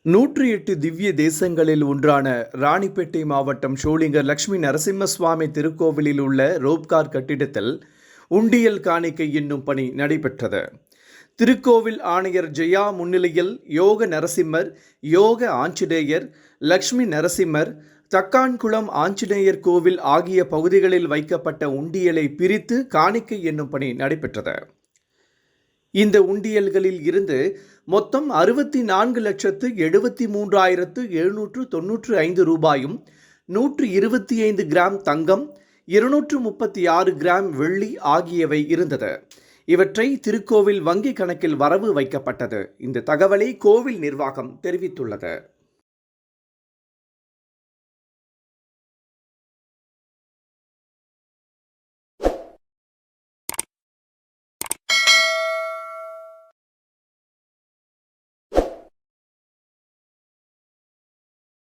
108 திவ்ய தேசங்களில் ஒன்றான ராணிப்பேட்டை மாவட்டம் ஷோலிங்கர் லட்சுமி நரசிம்ம சுவாமி திருக்கோவிலில் உள்ள ரோப்கார் கட்டிடத்தில் உண்டியல் காணிக்கை என்னும் பணி நடைபெற்றது. திருக்கோவில் ஆணையர் ஜெயா முன்னிலையில் யோக நரசிம்மர், யோக ஆஞ்சநேயர், லட்சுமி நரசிம்மர், தக்கான்குளம் ஆஞ்சநேயர் கோவில் ஆகிய பகுதிகளில் வைக்கப்பட்ட உண்டியலை பிரித்து காணிக்கை என்னும் பணி நடைபெற்றது. இந்த உண்டியல்களில் இருந்து மொத்தம் 64,73,795 ரூபாயும், 125 கிராம் தங்கம், 236 கிராம் வெள்ளி ஆகியவை இருந்தது. இவற்றை திருக்கோவில் வங்கி கணக்கில் வரவு வைக்கப்பட்டது. இந்த தகவலை கோவில் நிர்வாகம் தெரிவித்துள்ளது.